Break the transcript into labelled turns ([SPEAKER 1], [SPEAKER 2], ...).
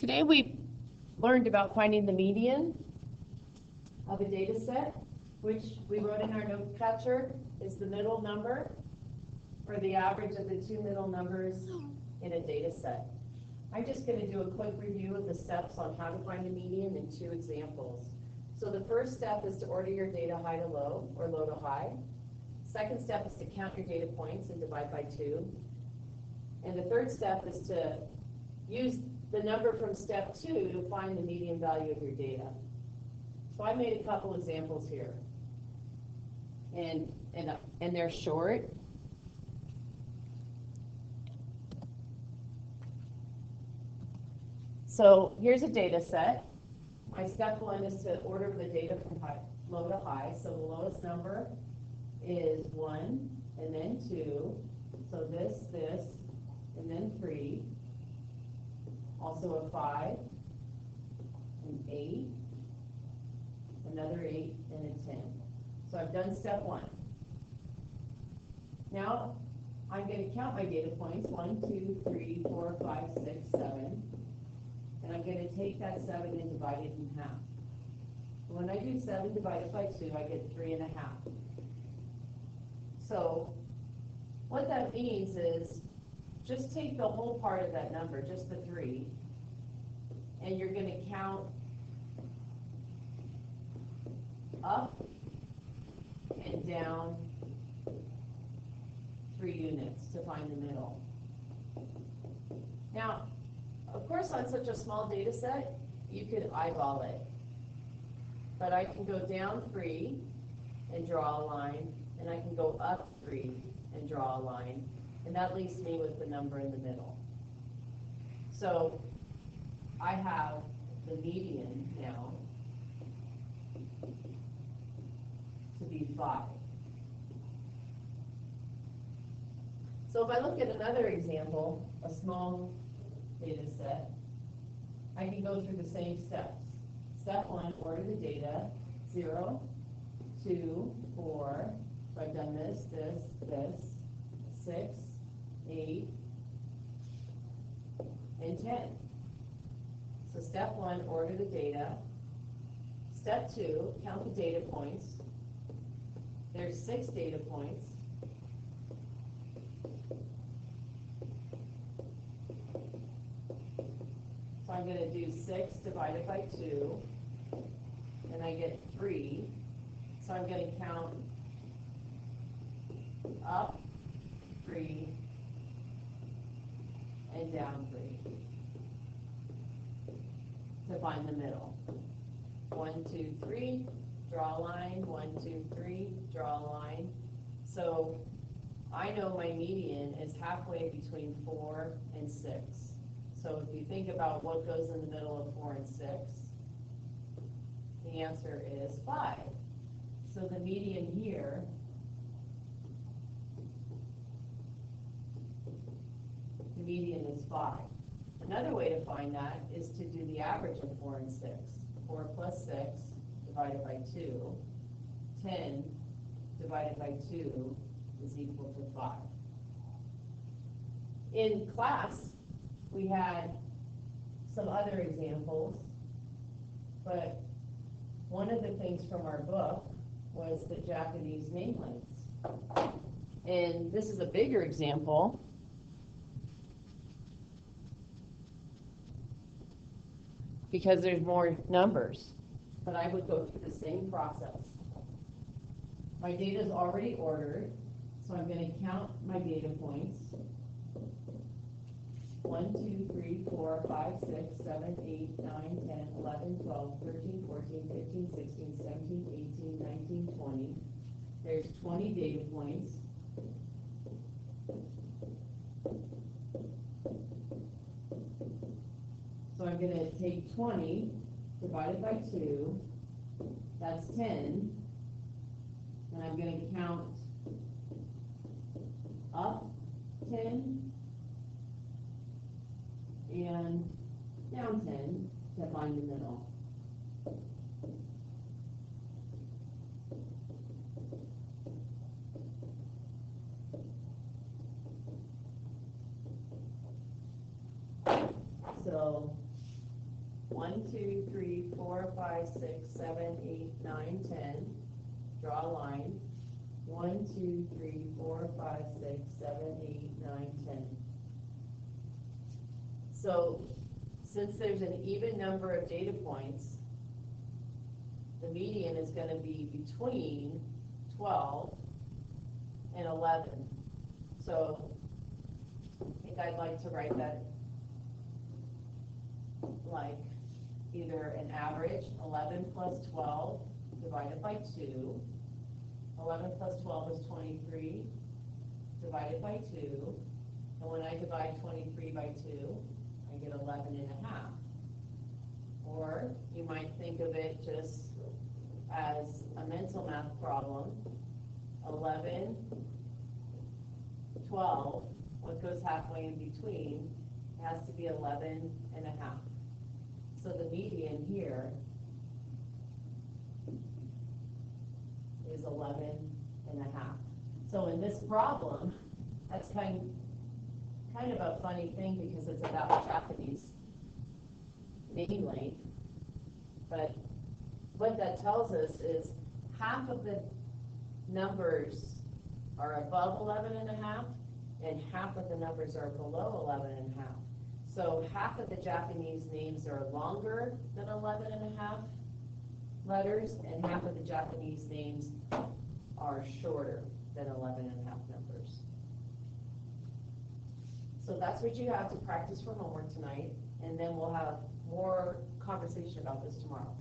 [SPEAKER 1] Today we learned about finding the median of a data set, which we wrote in our note catcher is the middle number, or the average of the two middle numbers in a data set. I'm just going to do a quick review of the steps on how to find the median in two examples. So the first step is to order your data high to low, or low to high. Second step is to count your data points and divide by 2. And the third step is to use the number from step 2 to find the median value of your data. So I made a couple examples here. And they're short. So here's a data set. My step 1 is to order the data from low to high. So the lowest number is 1, and then 2. So this, and then 3. Also a 5, an 8, another 8, and a 10. So I've done step 1. Now I'm going to count my data points, 1, 2, 3, 4, 5, 6, 7. And I'm going to take that 7 and divide it in half. When I do 7 divided by 2, I get 3.5. So what that means is just take the whole part of that number, just the 3, and you're going to count up and down 3 units to find the middle. Now, of course, on such a small data set, you could eyeball it. But I can go down 3 and draw a line, and I can go up 3 and draw a line, and that leaves me with the number in the middle. So I have the median now to be 5. So if I look at another example, a small data set, I can go through the same steps. Step 1, order the data, 0, 2, 4. So I've done this, 6, 8, and 10. So step 1, order the data. Step 2, count the data points. There's 6 data points. So I'm going to do 6 divided by 2, and I get 3. So I'm going to count up 3 and down 3 to find the middle. 1, 2, 3, draw a line. 1, 2, 3, draw a line. So I know my median is halfway between 4 and 6. So if you think about what goes in the middle of 4 and 6, the answer is 5. So the median here is 5. Another way to find that is to do the average of 4 and 6. 4 plus 6 divided by 2, 10 divided by 2 is equal to 5. In class, we had some other examples, but one of the things from our book was the Japanese name lengths. And this is a bigger example. Because there's more numbers, but I would go through the same process. My data is already ordered, so I'm going to count my data points. 1, 2, 3, 4, 5, 6, 7, 8, 9, 10, 11, 12, 13, 14, 15, 16, 17, 18, 19, 20. There's 20 data points. So I'm going to take 20 divided by 2, that's 10, and I'm going to count up 10 and down 10 to find the middle. So 1, 2, 3, 4, 5, 6, 7, 8, 9, 10. Draw a line. 1, 2, 3, 4, 5, 6, 7, 8, 9, 10. So since there's an even number of data points, the median is going to be between 12 and 11. So I think I'd like to write that like either an average, 11 plus 12 divided by 2. 11 plus 12 is 23 divided by 2. And when I divide 23 by 2, I get 11 and a half. Or you might think of it just as a mental math problem. 11, 12, what goes halfway in between has to be 11 and a half. So the median here is 11 and a half. So in this problem, that's kind of a funny thing because it's about Japanese name length. But what that tells us is half of the numbers are above 11 and a half, and half of the numbers are below 11 and a half. So half of the Japanese names are longer than 11 and a half letters, and half of the Japanese names are shorter than 11 and a half numbers. So that's what you have to practice for homework tonight, and then we'll have more conversation about this tomorrow.